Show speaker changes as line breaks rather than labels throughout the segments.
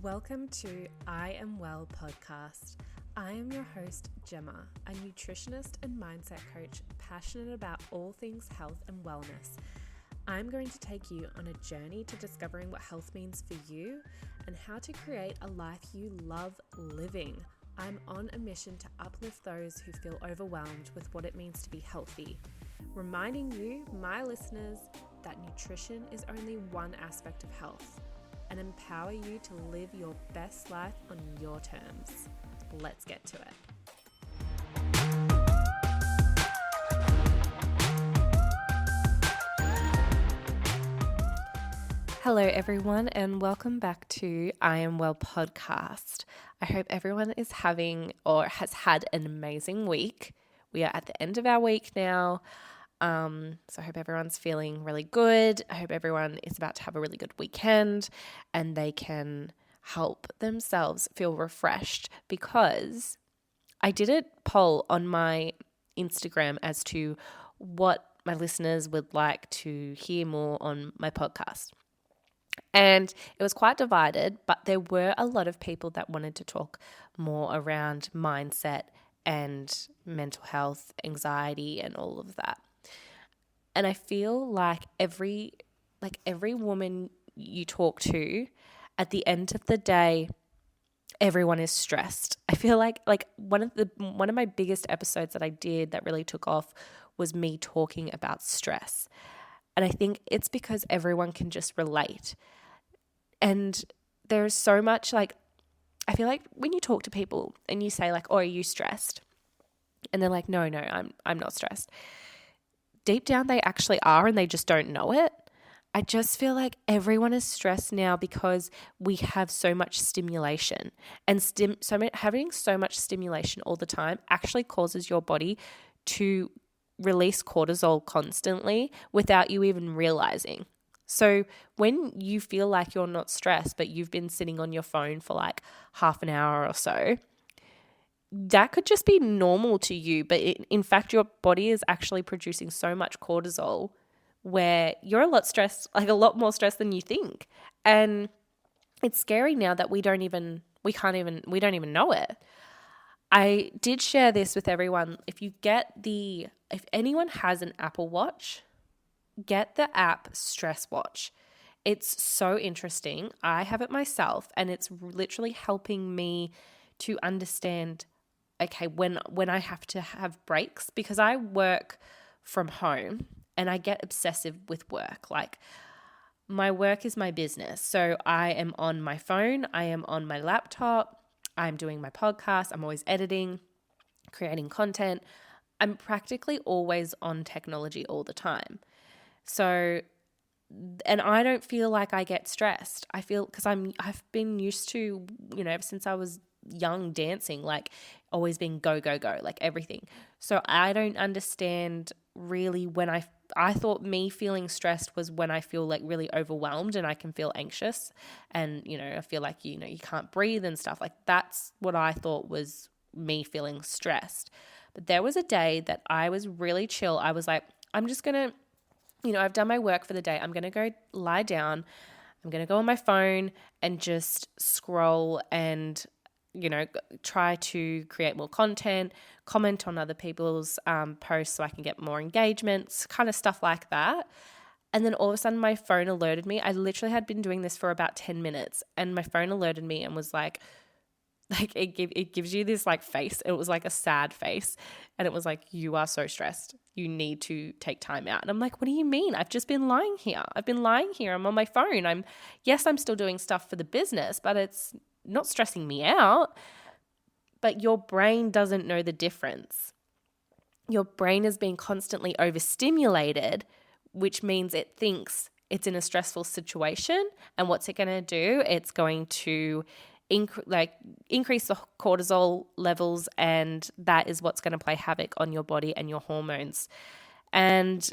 Welcome to I Am Well podcast. I am your host, Gemma, a nutritionist and mindset coach passionate about all things health and wellness. I'm going to take you on a journey to discovering what health means for you and how to create a life you love living. I'm on a mission to uplift those who feel overwhelmed with what it means to be healthy, reminding you, my listeners, that nutrition is only one aspect of health, and empower you to live your best life on your terms. Let's get to it. Hello everyone, and welcome back to I Am Well podcast. I hope everyone is having or has had an amazing week. We are at the end of our week now. So I hope everyone's feeling really good. I hope everyone is about to have a really good weekend and they can help themselves feel refreshed, because I did a poll on my Instagram as to what my listeners would like to hear more on my podcast. And it was quite divided, but there were a lot of people that wanted to talk more around mindset and mental health, anxiety, and all of that. And I feel like every woman you talk to, at the end of the day, everyone is stressed. I feel like one of my biggest episodes that I did that really took off was me talking about stress. And I think it's because everyone can just relate. And there's so much I feel like when you talk to people and you say oh, are you stressed? And they're like, no, I'm not stressed. Deep down they actually are, and they just don't know it. I just feel like everyone is stressed now because we have so much stimulation, and having so much stimulation all the time actually causes your body to release cortisol constantly without you even realizing. So when you feel like you're not stressed, but you've been sitting on your phone for half an hour or so, that could just be normal to you, but in fact, your body is actually producing so much cortisol where you're a lot stressed, a lot more stressed than you think. And it's scary now that we don't even know it. I did share this with everyone. If anyone has an Apple Watch, get the app Stress Watch. It's so interesting. I have it myself, and it's literally helping me to understand, okay, when I have to have breaks, because I work from home and I get obsessive with work. My work is my business. So I am on my phone, I am on my laptop, I'm doing my podcast, I'm always editing, creating content. I'm practically always on technology all the time. So, and I don't feel like I get stressed. I feel, because I've been used to, ever since I was young, dancing, always being go, everything. So I don't understand really when I thought me feeling stressed was when I feel really overwhelmed and I can feel anxious and, I feel like, you can't breathe and stuff. That's what I thought was me feeling stressed. But there was a day that I was really chill. I was like, I'm just going to, I've done my work for the day. I'm going to go lie down. I'm going to go on my phone and just scroll and try to create more content, comment on other people's posts so I can get more engagements, kind of stuff like that. And then all of a sudden my phone alerted me. I literally had been doing this for about 10 minutes, and my phone alerted me and was it gives you this face. It was a sad face, and it was you are so stressed. You need to take time out. And I'm like, what do you mean? I've just been lying here. I'm on my phone. I'm still doing stuff for the business, but it's not stressing me out. But your brain doesn't know the difference. Your brain is being constantly overstimulated, which means it thinks it's in a stressful situation. And what's it going to do? It's going to increase the cortisol levels, and that is what's going to play havoc on your body and your hormones. And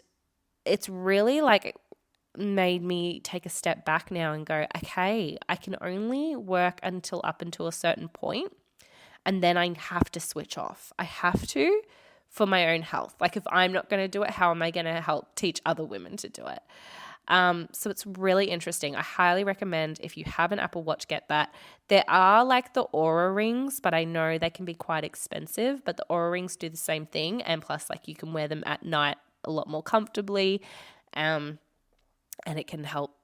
it's really made me take a step back now and go, okay, I can only work up until a certain point, and then I have to switch off. I have to, for my own health. If I'm not going to do it, how am I going to help teach other women to do it? So it's really interesting. I highly recommend, if you have an Apple Watch, get that. There are like the Aura rings, but I know they can be quite expensive, but the Aura rings do the same thing. And plus, like, you can wear them at night a lot more comfortably. And it can help,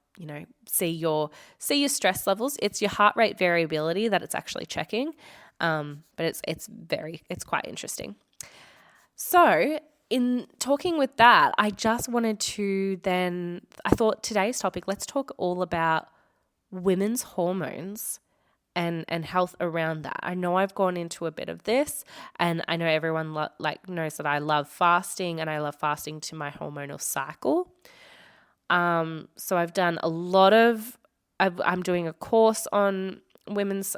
see your stress levels. It's your heart rate variability that it's actually checking. But it's quite interesting. So in talking with that, I just wanted to I thought today's topic, let's talk all about women's hormones and health around that. I know I've gone into a bit of this, and I know everyone knows that I love fasting, and I love fasting to my hormonal cycle. So I've done I'm doing a course on women's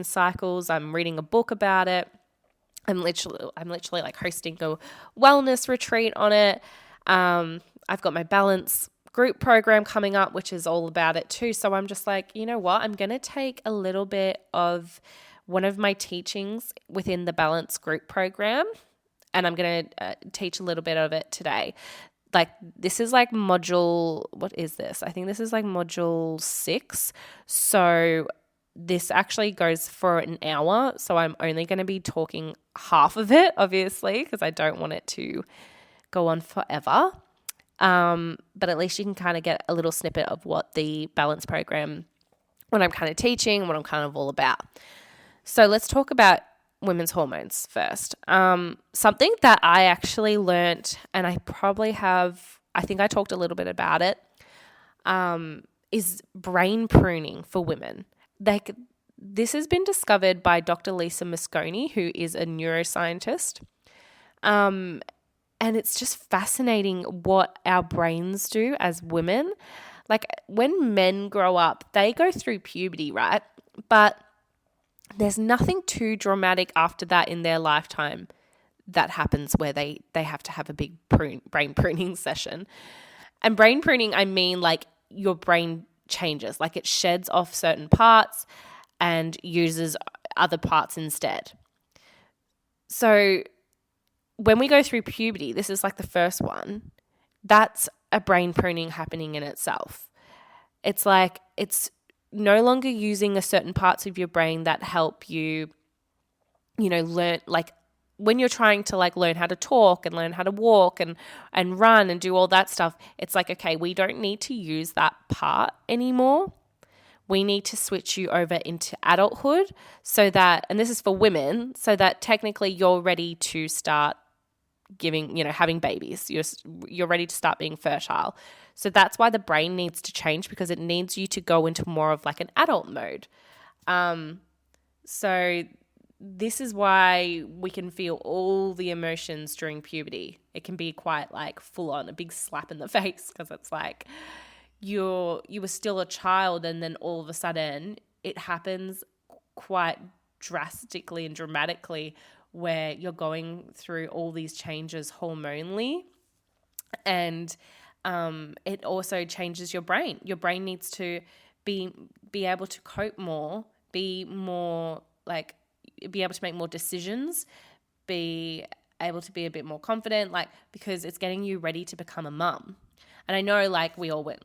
cycles. I'm reading a book about it. I'm literally like hosting a wellness retreat on it. I've got my balance group program coming up, which is all about it too. So I'm just like, you know what? I'm going to take a little bit of one of my teachings within the balance group program, and I'm going to teach a little bit of it today. Like, this is like what is this? I think this is like module 6. So this actually goes for an hour, so I'm only going to be talking half of it, obviously, because I don't want it to go on forever. But at least you can kind of get a little snippet of what the balance program, what I'm kind of teaching, what I'm kind of all about. So let's talk about women's hormones first. Something that I actually learnt, and I think I talked a little bit about it, is brain pruning for women. This has been discovered by Dr. Lisa Mosconi, who is a neuroscientist. And it's just fascinating what our brains do as women. Like, when men grow up, they go through puberty, right? But there's nothing too dramatic after that in their lifetime that happens where they have to have a big brain pruning session. And brain pruning, I mean like your brain changes, like it sheds off certain parts and uses other parts instead. So when we go through puberty, this is like the first one, that's a brain pruning happening in itself. It's like it's no longer using a certain parts of your brain that help you, learn, like when you're trying to like learn how to talk and learn how to walk and run and do all that stuff. It's like, okay, we don't need to use that part anymore. We need to switch you over into adulthood so that, and this is for women, so that technically you're ready to start having babies. You're ready to start being fertile. So that's why the brain needs to change, because it needs you to go into more of like an adult mode. So this is why we can feel all the emotions during puberty. It can be quite like full on, a big slap in the face, because it's like you were still a child, and then all of a sudden it happens quite drastically and dramatically, where you're going through all these changes hormonally, and it also changes your brain. Your brain needs to be able to cope more, be able to make more decisions, be able to be a bit more confident, because it's getting you ready to become a mum. And I know we all went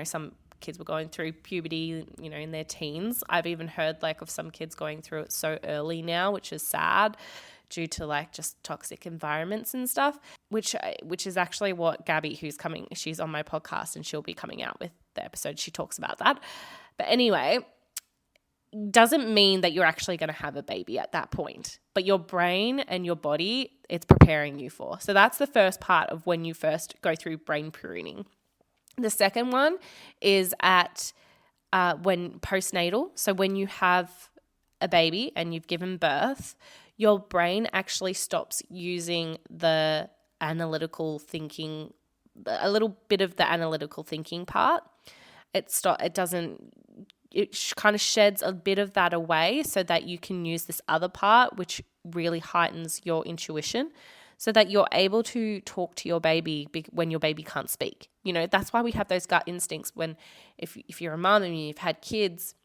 some kids were going through puberty, in their teens. I've even heard of some kids going through it so early now, which is sad, due to just toxic environments and stuff, which is actually what Gabby, she's on my podcast, and she'll be coming out with the episode. She talks about that. But anyway, doesn't mean that you're actually going to have a baby at that point, but your brain and your body, it's preparing you for. So that's the first part of when you first go through brain pruning. The second one is at when postnatal. So when you have a baby and you've given birth, your brain actually stops using the analytical thinking, a little bit of the analytical thinking part. It kind of sheds a bit of that away so that you can use this other part, which really heightens your intuition, so that you're able to talk to your baby when your baby can't speak. That's why we have those gut instincts if you're a mom and you've had kids,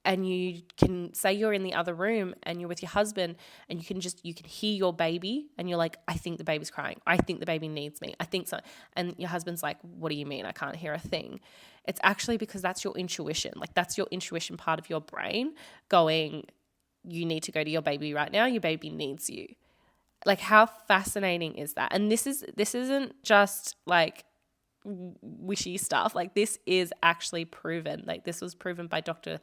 and you can say you're in the other room and you're with your husband and you can hear your baby and you're like, I think the baby's crying. I think the baby needs me. I think so. And your husband's like, what do you mean? I can't hear a thing. It's actually because that's your intuition. Like that's your intuition part of your brain going, you need to go to your baby right now. Your baby needs you. Like how fascinating is that? And this isn't just like wishy stuff. Like this is actually proven. Like this was proven by Dr.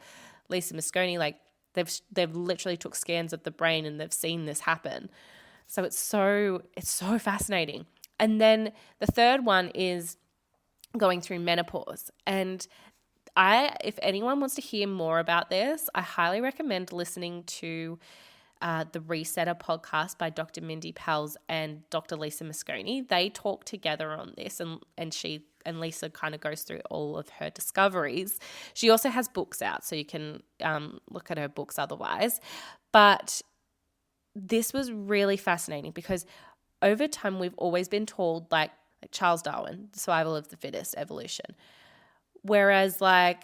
Lisa Mosconi. Like they've literally took scans of the brain and they've seen this happen. So it's so fascinating. And then the third one is going through menopause. And if anyone wants to hear more about this, I highly recommend listening to the Resetter podcast by Dr. Mindy Pels and Dr. Lisa Mosconi. They talk together on this, and Lisa kind of goes through all of her discoveries. She also has books out, so you can look at her books otherwise. But this was really fascinating because over time we've always been told like Charles Darwin, survival of the fittest, evolution. Whereas like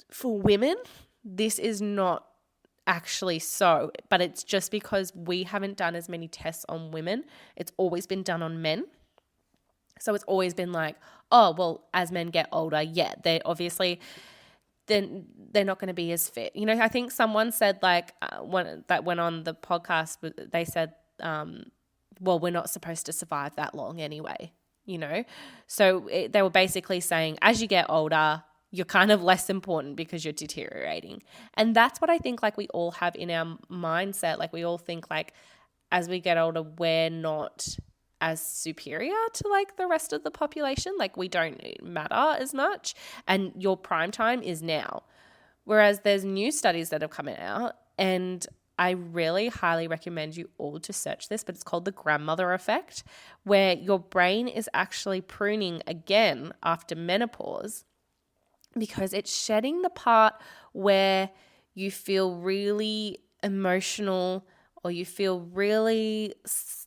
for women, this is not actually so, but it's just because we haven't done as many tests on women. It's always been done on men. So it's always been like, oh, well, as men get older, yeah, they're not going to be as fit. You know, I think someone said like that went on the podcast, they said, well, we're not supposed to survive that long anyway, you know. So they were basically saying as you get older, you're kind of less important because you're deteriorating. And that's what I think like we all have in our mindset. Like we all think like as we get older, we're not as superior to like the rest of the population. Like we don't matter as much and your prime time is now. Whereas there's new studies that have come out and I really highly recommend you all to search this, but it's called the grandmother effect, where your brain is actually pruning again after menopause because it's shedding the part where you feel really emotional or you feel really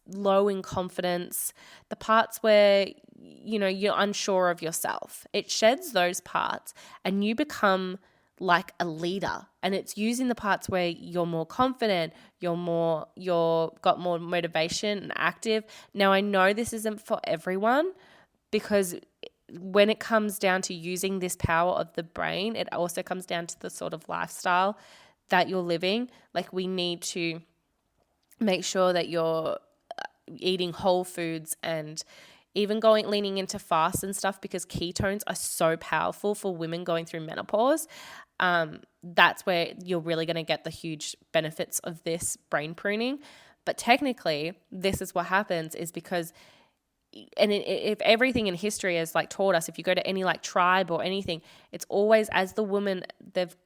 low in confidence, the parts where, you know, you're unsure of yourself. It sheds those parts and you become like a leader, and it's using the parts where you're more confident, you're got more motivation and active. Now I know this isn't for everyone because when it comes down to using this power of the brain, it also comes down to the sort of lifestyle that you're living. Like we need to make sure that you're eating whole foods and even leaning into fast and stuff because ketones are so powerful for women going through menopause. That's where you're really going to get the huge benefits of this brain pruning. But technically, this is what happens is because, and if everything in history has like taught us, if you go to any like tribe or anything, it's always as the woman,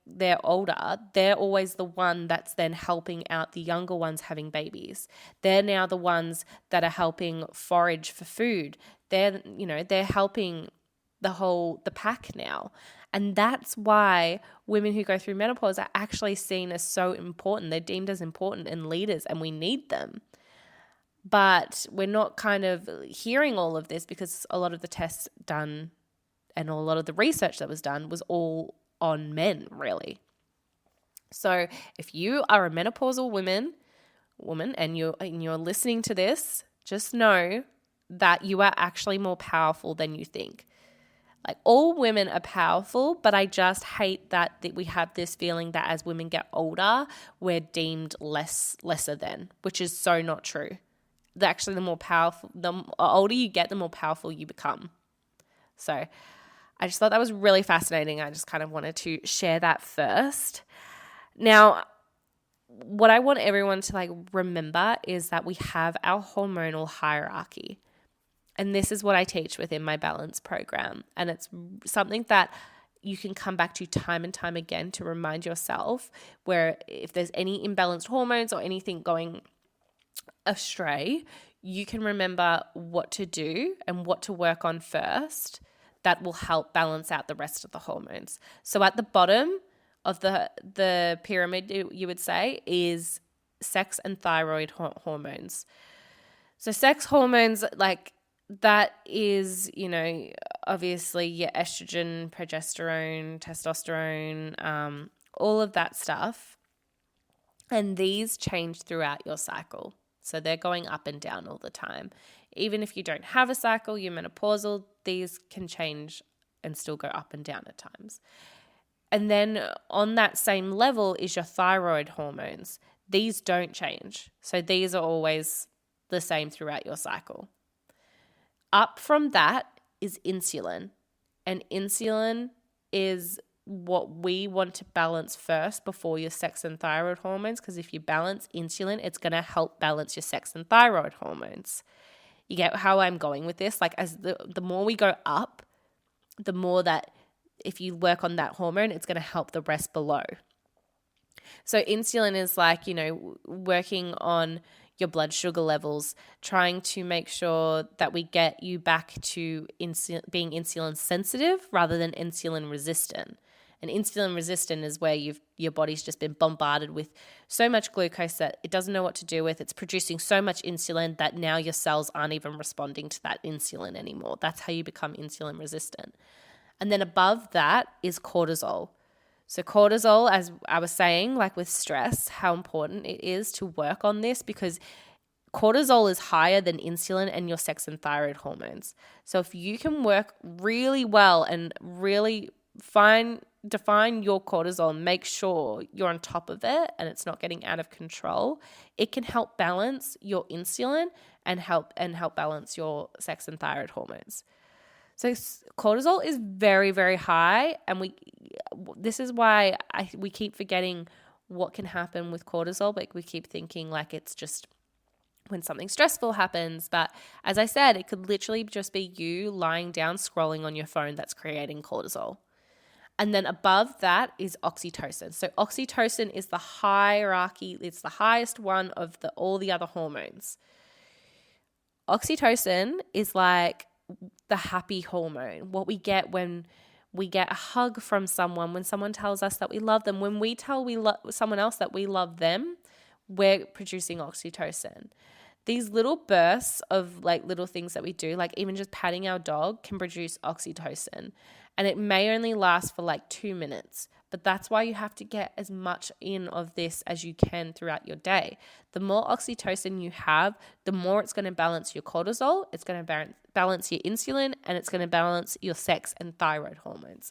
they're older, they're always the one that's then helping out the younger ones having babies. They're now the ones that are helping forage for food. They're helping the pack now. And that's why women who go through menopause are actually seen as so important. They're deemed as important and leaders, and we need them. But we're not kind of hearing all of this because a lot of the tests done and a lot of the research that was done was all on men, really. So if you are a menopausal woman and you're listening to this, just know that you are actually more powerful than you think. Like all women are powerful, but I just hate that we have this feeling that as women get older, we're deemed lesser than, which is so not true. Actually, the older you get, the more powerful you become. So I just thought that was really fascinating. I just kind of wanted to share that first. Now, what I want everyone to like remember is that we have our hormonal hierarchy. And this is what I teach within my balance program. And it's something that you can come back to time and time again to remind yourself where if there's any imbalanced hormones or anything going astray, you can remember what to do and what to work on first that will help balance out the rest of the hormones. So at the bottom of the pyramid, you would say, is sex and thyroid hormones. So sex hormones, like that is, obviously your estrogen, progesterone, testosterone, all of that stuff. And these change throughout your cycle. So they're going up and down all the time. Even if you don't have a cycle, you're menopausal, these can change and still go up and down at times. And then on that same level is your thyroid hormones. These don't change. So these are always the same throughout your cycle. Up from that is insulin. And insulin is what we want to balance first before your sex and thyroid hormones, because if you balance insulin, it's going to help balance your sex and thyroid hormones. You get how I'm going with this? Like, as the more we go up, the more that if you work on that hormone, it's going to help the rest below. So insulin is like, working on your blood sugar levels, trying to make sure that we get you back to being insulin sensitive rather than insulin resistant. And insulin resistant is where your body's just been bombarded with so much glucose that it doesn't know what to do with. It's producing so much insulin that now your cells aren't even responding to that insulin anymore. That's how you become insulin resistant. And then above that is cortisol. So cortisol, as I was saying, like with stress, how important it is to work on this, because cortisol is higher than insulin and your sex and thyroid hormones. So if you can work really well and really define your cortisol and make sure you're on top of it and it's not getting out of control, it can help balance your insulin and help balance your sex and thyroid hormones. So cortisol is very, very high, and this is why we keep forgetting what can happen with cortisol, but we keep thinking like it's just when something stressful happens. But as I said, it could literally just be you lying down scrolling on your phone that's creating cortisol. And then above that is oxytocin. So oxytocin is the hierarchy. It's the highest one of all the other hormones. Oxytocin is like the happy hormone, what we get when we get a hug from someone, when someone tells us that we love them, when we tell someone else that we love them, we're producing oxytocin. These little bursts of like little things that we do, like even just patting our dog, can produce oxytocin. And it may only last for like 2 minutes, but that's why you have to get as much in of this as you can throughout your day. The more oxytocin you have, the more it's going to balance your cortisol, it's going to balance your insulin, and it's going to balance your sex and thyroid hormones.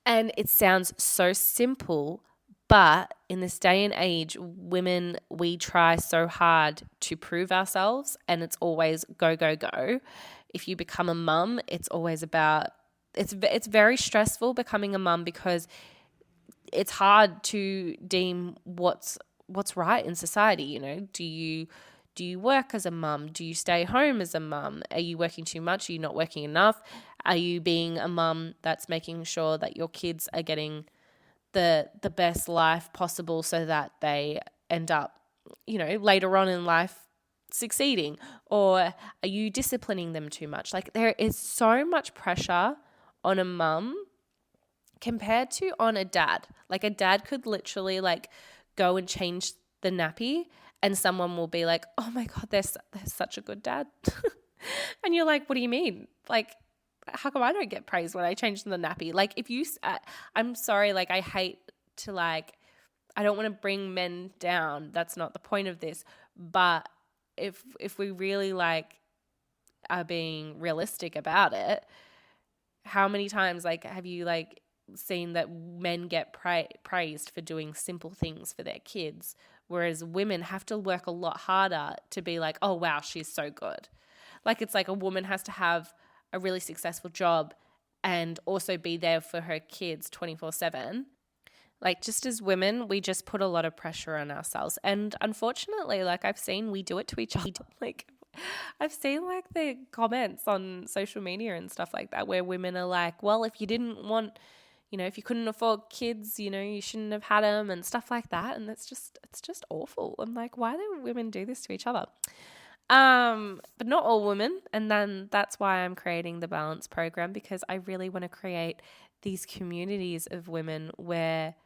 And it sounds so simple, but in this day and age, women, we try so hard to prove ourselves, and it's always go, go, go. If you become a mum, it's always about, it's very stressful becoming a mum, because it's hard to deem what's right in society. Do you work as a mum? Do you stay home as a mum? Are you working too much? Are you not working enough? Are you being a mum that's making sure that your kids are getting the best life possible so that they end up, later on in life succeeding? Or are you disciplining them too much? Like, there is so much pressure on a mum compared to on a dad. Like, a dad could literally like go and change the nappy and someone will be like, oh my God, they're such a good dad. And you're like, what do you mean? Like, how come I don't get praise when I change the nappy? Like, if you, I'm sorry, like, I hate to like, I don't want to bring men down. That's not the point of this. But if we really like are being realistic about it, how many times like have you like seen that men get praised for doing simple things for their kids, whereas women have to work a lot harder to be like, oh wow, she's so good. Like, it's like a woman has to have a really successful job and also be there for her kids 24/7. Like, just as women, we just put a lot of pressure on ourselves. And unfortunately, like, I've seen we do it to each other. Like, I've seen like the comments on social media and stuff like that where women are like, well, if you didn't want, if you couldn't afford kids, you shouldn't have had them and stuff like that. And it's just awful. I'm like, why do women do this to each other? But not all women. And then that's why I'm creating the Balance program, because I really want to create these communities of women where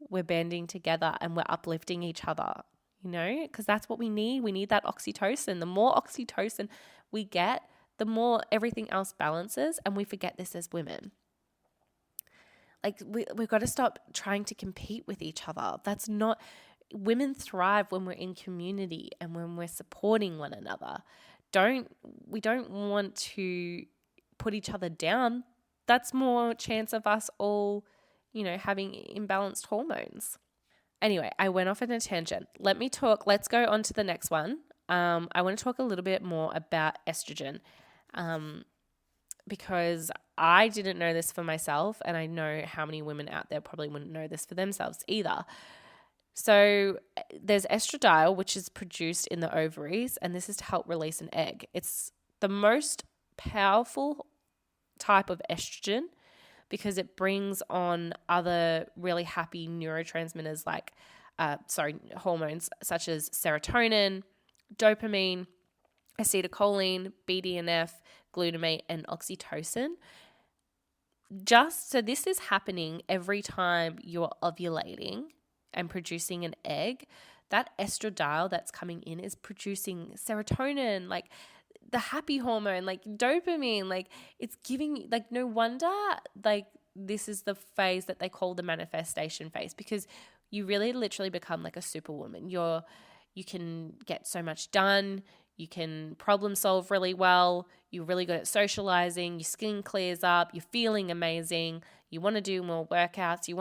we're banding together and we're uplifting each other. because that's what we need. We need that oxytocin. The more oxytocin we get, the more everything else balances, and we forget this as women. Like we've got to stop trying to compete with each other. That's not, women thrive when we're in community and when we're supporting one another. We don't want to put each other down. That's more chance of us all, having imbalanced hormones. Anyway, I went off on a tangent. Let's go on to the next one. I want to talk a little bit more about estrogen. Because I didn't know this for myself, and I know how many women out there probably wouldn't know this for themselves either. So there's estradiol, which is produced in the ovaries, and this is to help release an egg. It's the most powerful type of estrogen because it brings on other really happy neurotransmitters hormones such as serotonin, dopamine, acetylcholine, BDNF, glutamate, and oxytocin. So this is happening every time you're ovulating and producing an egg. That estradiol that's coming in is producing serotonin, like the happy hormone, like dopamine, like it's giving, like no wonder, like this is the phase that they call the manifestation phase, because you really literally become like a superwoman. You can get so much done. You can problem solve really well. You're really good at socializing. Your skin clears up. You're feeling amazing. You want to do more workouts.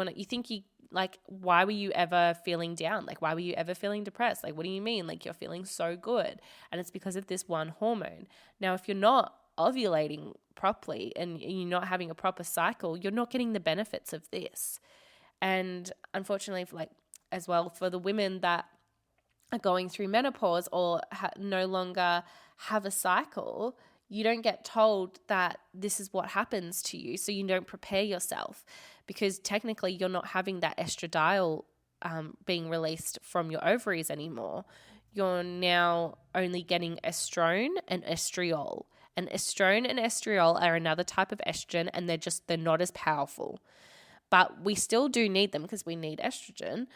Why were you ever feeling down? Like, why were you ever feeling depressed? Like, what do you mean? Like, you're feeling so good. And it's because of this one hormone. Now, if you're not ovulating properly and you're not having a proper cycle, you're not getting the benefits of this. And unfortunately, as well, for the women that are going through menopause or no longer have a cycle, you don't get told that this is what happens to you, so you don't prepare yourself, because technically you're not having that estradiol being released from your ovaries anymore. You're now only getting estrone and estriol. And estrone and estriol are another type of estrogen, and they're not as powerful. But we still do need them because we need estrogen.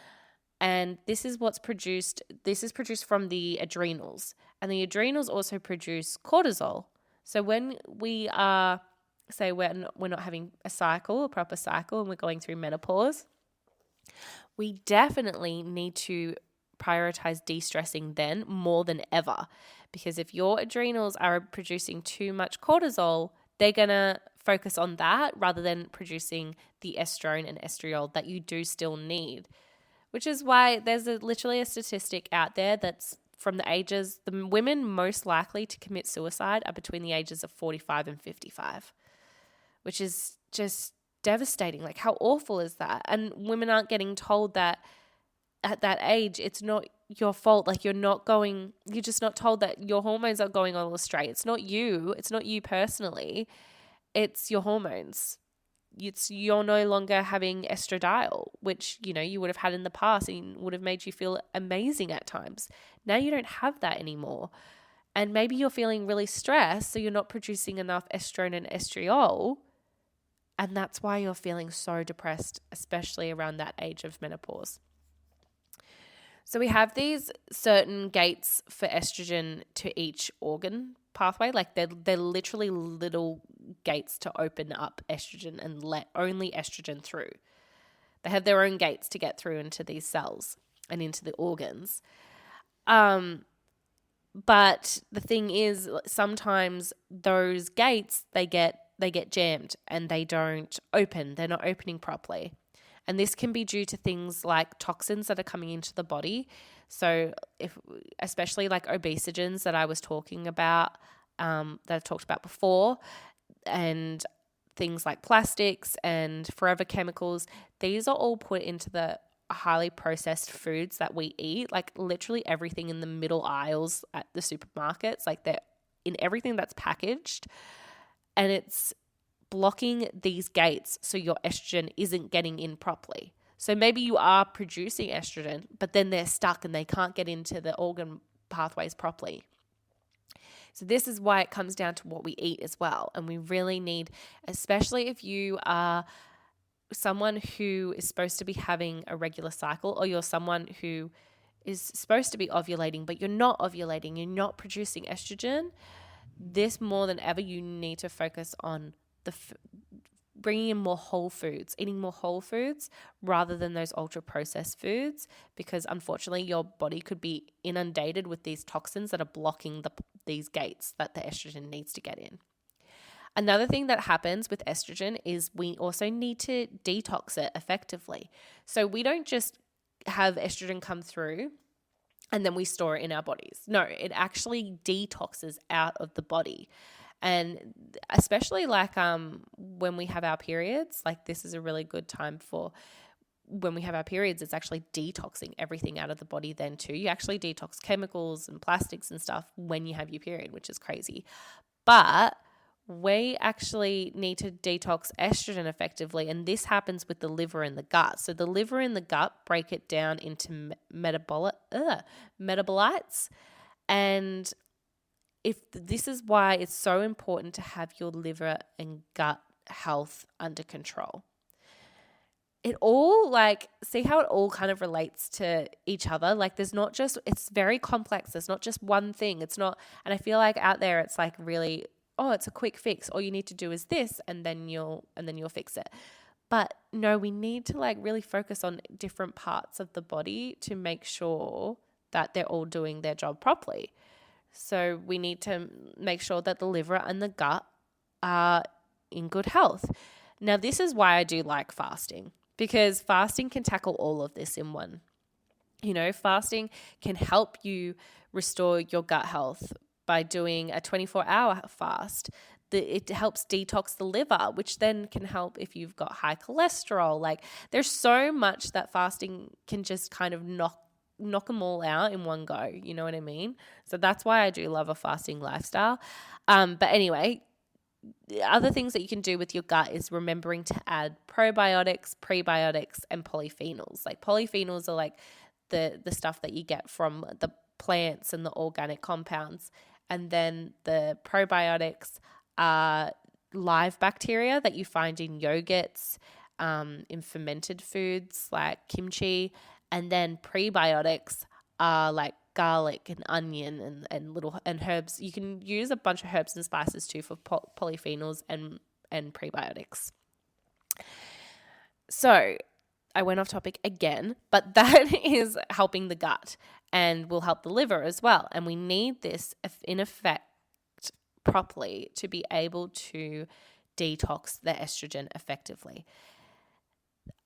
And this is what's produced. This is produced from the adrenals. And the adrenals also produce cortisol. So when we are, say we're not having a proper cycle, and we're going through menopause, we definitely need to prioritize de-stressing then more than ever. Because if your adrenals are producing too much cortisol, they're going to focus on that rather than producing the estrone and estriol that you do still need. Which is why there's literally a statistic out there that's the women most likely to commit suicide are between the ages of 45 and 55, which is just devastating. Like, how awful is that? And women aren't getting told that at that age, it's not your fault. Like, you're just not told that your hormones are going all astray. It's not you personally. It's your hormones. You're no longer having estradiol, which, you would have had in the past and would have made you feel amazing at times. Now you don't have that anymore. And maybe you're feeling really stressed, so you're not producing enough estrone and estriol. And that's why you're feeling so depressed, especially around that age of menopause. So we have these certain gates for estrogen to each organ pathway. Like they're literally little gates to open up estrogen and let only estrogen through. They have their own gates to get through into these cells and into the organs. But the thing is, sometimes those gates, they get jammed and they don't open. They're not opening properly. And this can be due to things like toxins that are coming into the body. So especially like obesogens that I was talking about, that I've talked about before, and things like plastics and forever chemicals, these are all put into the highly processed foods that we eat, like literally everything in the middle aisles at the supermarkets, like they're in everything that's packaged, and it's blocking these gates so your estrogen isn't getting in properly. So maybe you are producing estrogen, but then they're stuck and they can't get into the organ pathways properly. So this is why it comes down to what we eat as well. And we really need, especially if you are someone who is supposed to be having a regular cycle, or you're someone who is supposed to be ovulating, but you're not ovulating, you're not producing estrogen, this more than ever, you need to focus on bringing in more whole foods, eating more whole foods rather than those ultra processed foods, because unfortunately your body could be inundated with these toxins that are blocking these gates that the estrogen needs to get in. Another thing that happens with estrogen is we also need to detox it effectively. So we don't just have estrogen come through and then we store it in our bodies. No, it actually detoxes out of the body. And especially like when we have our periods, like this is a really good time for when we have our periods, it's actually detoxing everything out of the body then too. You actually detox chemicals and plastics and stuff when you have your period, which is crazy. But we actually need to detox estrogen effectively, and this happens with the liver and the gut. So the liver and the gut break it down into metabolites, and this is why it's so important to have your liver and gut health under control. It all see how it all kind of relates to each other. Like there's not just, it's very complex. There's not just one thing. It's not, and I feel like out there it's like really, oh, it's a quick fix. All you need to do is this and then you'll fix it. But no, we need to really really on different parts of the body to make sure that they're all doing their job properly. So we need to make sure that the liver and the gut are in good health. Now, this is why I do like fasting, because fasting can tackle all of this in one. Fasting can help you restore your gut health by doing a 24-hour fast. It helps detox the liver, which then can help if you've got high cholesterol. There's so much that fasting can just kind of knock them all out in one go. You know what I mean? So that's why I do love a fasting lifestyle. But anyway, the other things that you can do with your gut is remembering to add probiotics, prebiotics, and polyphenols. Polyphenols are the stuff that you get from the plants and the organic compounds. And then the probiotics are live bacteria that you find in yogurts, in fermented foods like kimchi. And then prebiotics are like garlic and onion and herbs. You can use a bunch of herbs and spices too for polyphenols and prebiotics. So I went off topic again, but that is helping the gut and will help the liver as well. And we need this in effect properly to be able to detox the estrogen effectively.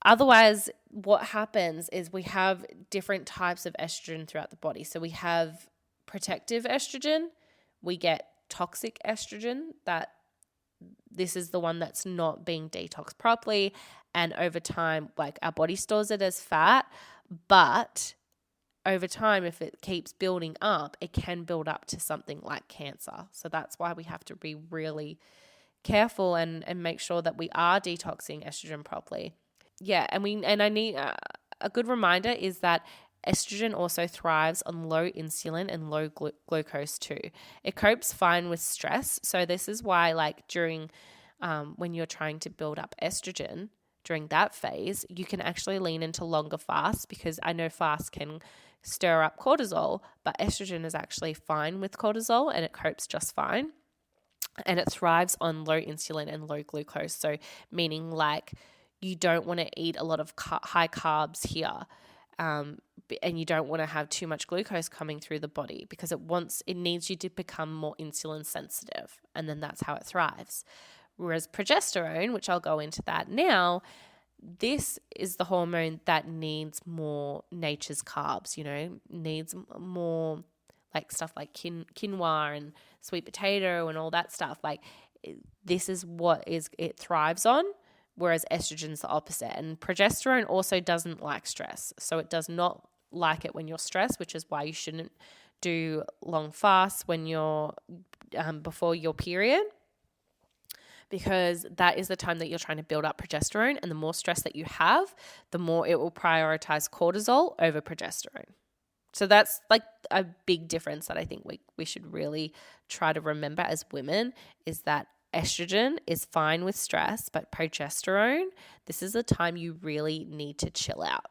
Otherwise, what happens is we have different types of estrogen throughout the body. So we have protective estrogen, we get toxic estrogen, that this is the one that's not being detoxed properly, and over time, our body stores it as fat, but over time, if it keeps building up, it can build up to something like cancer. So that's why we have to be really careful and make sure that we are detoxing estrogen properly. Yeah, and I need a good reminder is that estrogen also thrives on low insulin and low glucose too. It copes fine with stress. So this is why during when you're trying to build up estrogen during that phase, you can actually lean into longer fasts, because I know fasts can stir up cortisol, but estrogen is actually fine with cortisol and it copes just fine. And it thrives on low insulin and low glucose. So meaning you don't want to eat a lot of high carbs here, and you don't want to have too much glucose coming through the body, because it needs you to become more insulin sensitive, and then that's how it thrives. Whereas progesterone, which I'll go into that now, this is the hormone that needs more nature's carbs, needs more stuff like quinoa and sweet potato and all that stuff. This is what it thrives on. Whereas estrogen's the opposite. And progesterone also doesn't like stress. So it does not like it when you're stressed, which is why you shouldn't do long fasts when you're before your period, because that is the time that you're trying to build up progesterone. And the more stress that you have, the more it will prioritize cortisol over progesterone. So that's a big difference that I think we should really try to remember as women, is that estrogen is fine with stress, but progesterone, this is the time you really need to chill out.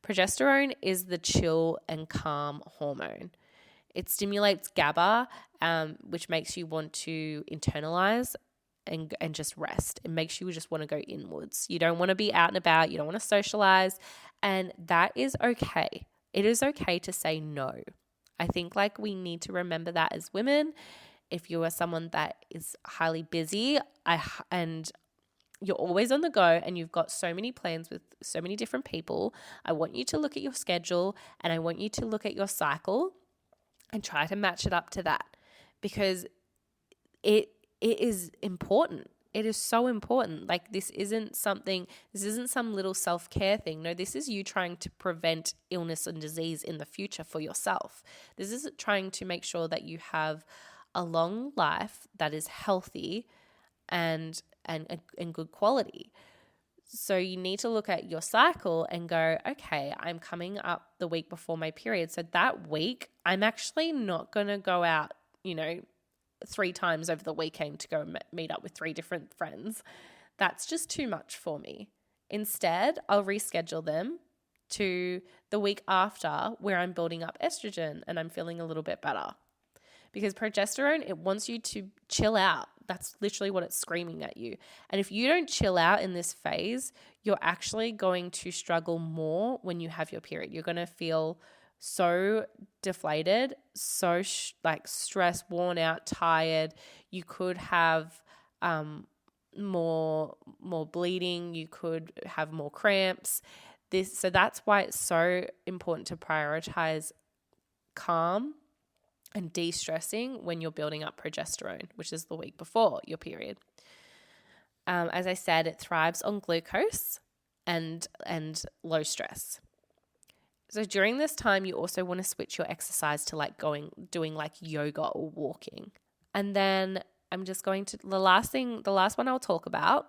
Progesterone is the chill and calm hormone. It stimulates GABA, which makes you want to internalize and just rest. It makes you just want to go inwards. You don't want to be out and about. You don't want to socialize. And that is okay. It is okay to say no. I think like we need to remember that as women. If you are someone that is highly busy and you're always on the go and you've got so many plans with so many different people, I want you to look at your schedule and I want you to look at your cycle and try to match it up to that, because it is important. It is so important. Like this isn't some little self-care thing. No, this is you trying to prevent illness and disease in the future for yourself. This is trying to make sure that you have a long life that is healthy and good quality. So you need to look at your cycle and go, okay, I'm coming up the week before my period. So that week, I'm actually not going to go out, 3 times over the weekend to go meet up with 3 different friends. That's just too much for me. Instead, I'll reschedule them to the week after where I'm building up estrogen and I'm feeling a little bit better. Because progesterone, it wants you to chill out. That's literally what it's screaming at you. And if you don't chill out in this phase, you're actually going to struggle more when you have your period. You're going to feel so deflated, so stressed, worn out, tired. You could have more bleeding. You could have more cramps. So that's why it's so important to prioritize calm and de-stressing when you're building up progesterone, which is the week before your period. As I said, it thrives on glucose and low stress. So during this time, you also want to switch your exercise to doing yoga or walking. And then I'm just going to, the last one I'll talk about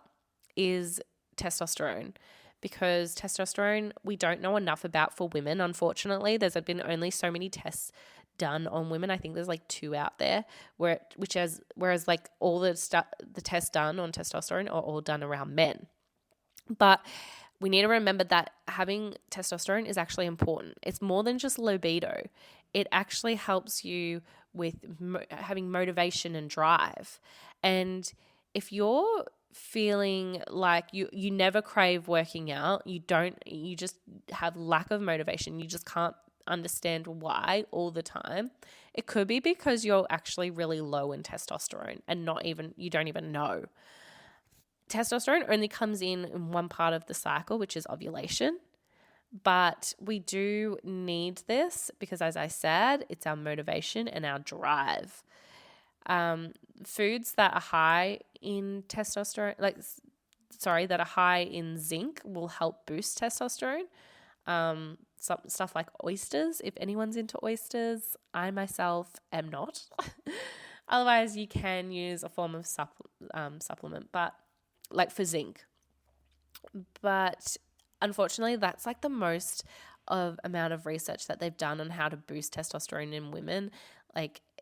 is testosterone, because testosterone we don't know enough about for women. Unfortunately, there's been only so many tests done on women. I think there's 2 out there whereas all the tests done on testosterone are all done around men. But we need to remember that having testosterone is actually important. It's more than just libido. It actually helps you with having motivation and drive. And if you're feeling like you never crave working out, you just have lack of motivation, you just can't understand why all the time, it could be because you're actually really low in testosterone and you don't even know. Testosterone only comes in one part of the cycle, which is ovulation. But we do need this because, as I said, it's our motivation and our drive. Foods that are high in testosterone, that are high in zinc will help boost testosterone. Stuff like oysters, if anyone's into oysters. I myself am not. Otherwise, you can use a form of supplement, but for zinc. But unfortunately, that's the most of amount of research that they've done on how to boost testosterone in women.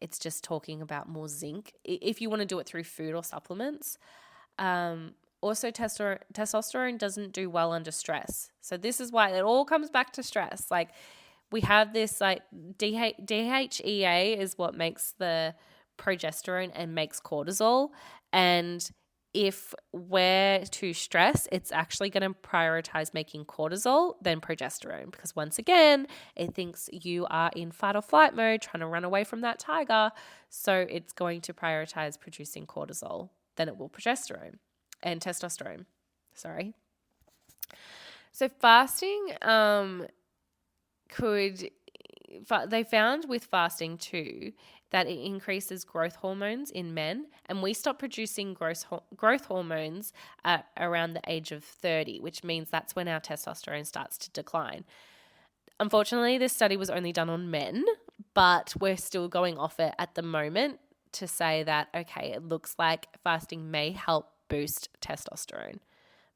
It's just talking about more zinc. If you want to do it through food or supplements. Also, testosterone doesn't do well under stress. So this is why it all comes back to stress. We have this DHEA is what makes the progesterone and makes cortisol. And if we're too stressed, it's actually going to prioritize making cortisol than progesterone, because once again, it thinks you are in fight or flight mode, trying to run away from that tiger. So it's going to prioritize producing cortisol than it will progesterone and testosterone. Sorry. So fasting they found with fasting too that it increases growth hormones in men, and we stop producing growth hormones at around the age of 30, which means that's when our testosterone starts to decline. Unfortunately, this study was only done on men, but we're still going off it at the moment to say that, okay, it looks like fasting may help boost testosterone,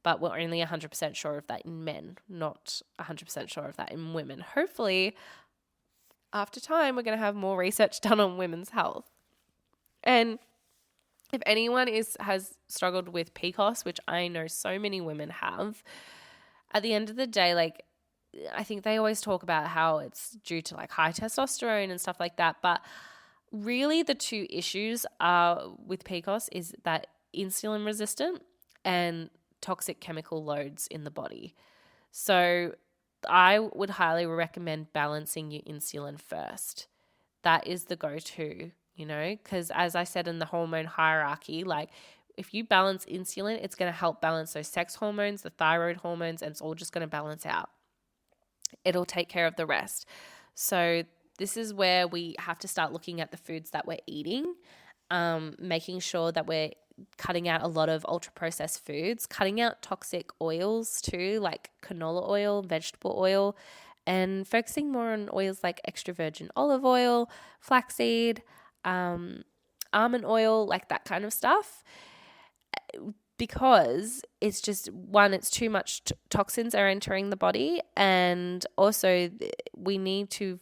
but we're only 100% sure of that in men, not 100% sure of that in women. Hopefully, after time, we're going to have more research done on women's health. And if anyone has struggled with PCOS, which I know so many women have, at the end of the day, I think they always talk about how it's due to like high testosterone and stuff like that. But really the two issues with PCOS is that insulin resistant and toxic chemical loads in the body. So I would highly recommend balancing your insulin first. That is the go-to, because as I said in the hormone hierarchy, like if you balance insulin, it's going to help balance those sex hormones, the thyroid hormones, and it's all just going to balance out. It'll take care of the rest. So this is where we have to start looking at the foods that we're eating, making sure that we're cutting out a lot of ultra-processed foods, cutting out toxic oils too, like canola oil, vegetable oil, and focusing more on oils like extra virgin olive oil, flaxseed, almond oil, like that kind of stuff. Because it's just, one, it's too much toxins are entering the body, and also we need to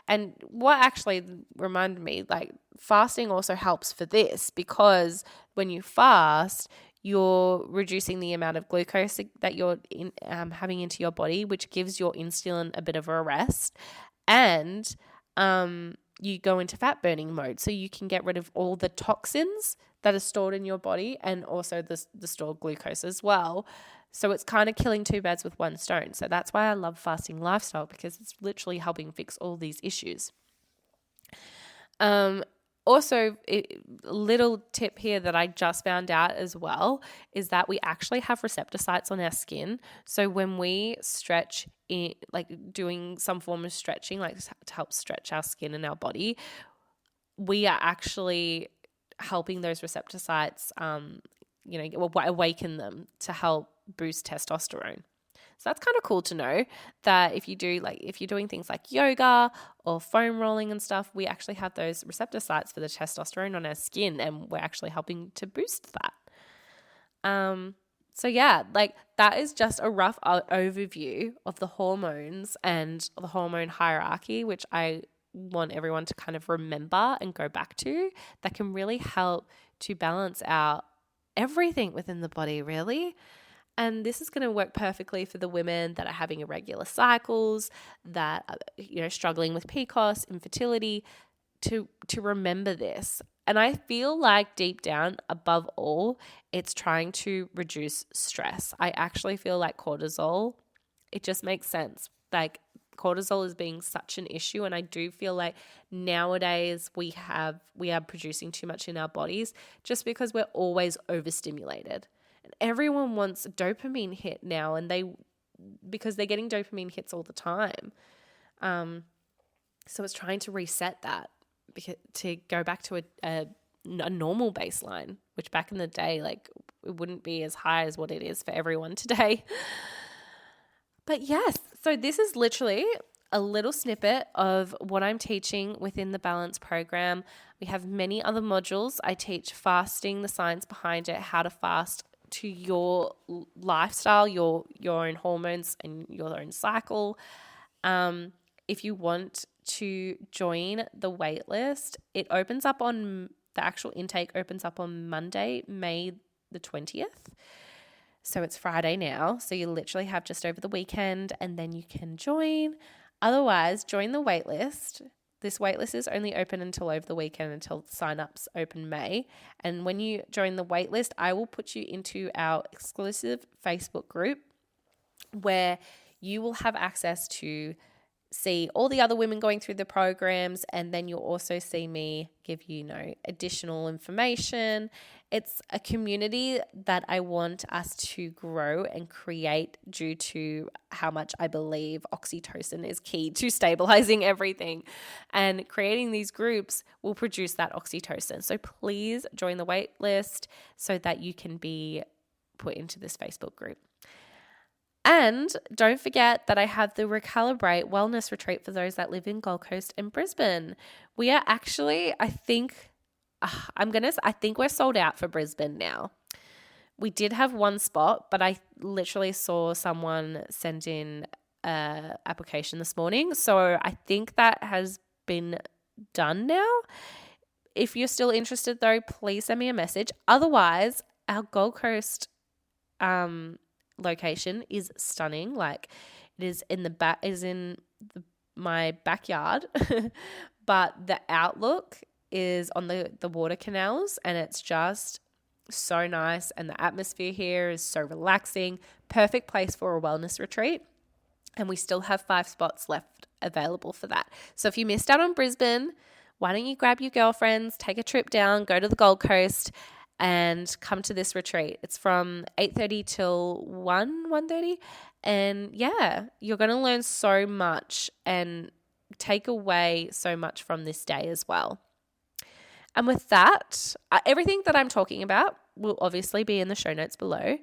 and what actually reminded me, like fasting also helps for this, because when you fast, you're reducing the amount of glucose that you're having into your body, which gives your insulin a bit of a rest, and you go into fat burning mode, so you can get rid of all the toxins that are stored in your body, and also the stored glucose as well. So it's kind of killing two birds with one stone. So that's why I love fasting lifestyle, because it's literally helping fix all these issues. Also, a little tip here that I just found out as well is that we actually have receptor sites on our skin. So when we stretch, like doing some form of stretching, like to help stretch our skin and our body, we are actually helping those receptor sites, awaken them to help boost testosterone. So that's kind of cool to know that if you're doing things like yoga or foam rolling and stuff, we actually have those receptor sites for the testosterone on our skin, and we're actually helping to boost that. So yeah, like that is just a rough overview of the hormones and the hormone hierarchy, which I want everyone to kind of remember and go back to, that can really help to balance out everything within the body, really. And this is going to work perfectly for the women that are having irregular cycles, that are, struggling with PCOS, infertility, to remember this. And I feel like deep down, above all, it's trying to reduce stress. I actually feel like cortisol, it just makes sense. Like cortisol is being such an issue, and I do feel like nowadays we are producing too much in our bodies just because we're always overstimulated. And everyone wants a dopamine hit now, and because they're getting dopamine hits all the time. So it's trying to reset that, to go back to a normal baseline, which back in the day, like it wouldn't be as high as what it is for everyone today. But yes, so this is literally a little snippet of what I'm teaching within the Balance program. We have many other modules. I teach fasting, the science behind it, how to fast to your lifestyle, your own hormones and your own cycle. If you want to join the waitlist, the actual intake opens up on Monday, May the 20th. So it's Friday now. So you literally have just over the weekend, and then you can join. Otherwise, join the waitlist. This waitlist is only open until over the weekend, until sign-ups open May. And when you join the waitlist, I will put you into our exclusive Facebook group, where you will have access to see all the other women going through the programs, and then you'll also see me give you, additional information. It's a community that I want us to grow and create, due to how much I believe oxytocin is key to stabilizing everything. And creating these groups will produce that oxytocin. So please join the wait list so that you can be put into this Facebook group. And don't forget that I have the Recalibrate Wellness Retreat for those that live in Gold Coast and Brisbane. We are actually, I think we're sold out for Brisbane now. We did have one spot, but I literally saw someone send in an application this morning. So I think that has been done now. If you're still interested though, please send me a message. Otherwise, our Gold Coast location is stunning. Like, It is in my backyard, but the outlook is on the water canals, and it's just so nice, and the atmosphere here is so relaxing. Perfect place for a wellness retreat, and we still have 5 spots left available for that. So if you missed out on Brisbane, why don't you grab your girlfriends, take a trip down, go to the Gold Coast and come to this retreat. It's from 8:30 till 1:30, and yeah, you're going to learn so much and take away so much from this day as well. And with that, everything that I'm talking about will obviously be in the show notes below.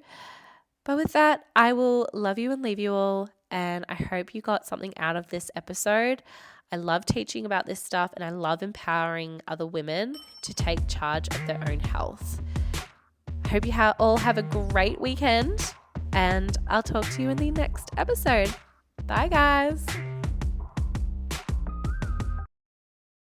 But with that, I will love you and leave you all. And I hope you got something out of this episode. I love teaching about this stuff, and I love empowering other women to take charge of their own health. I hope you all have a great weekend, and I'll talk to you in the next episode. Bye, guys.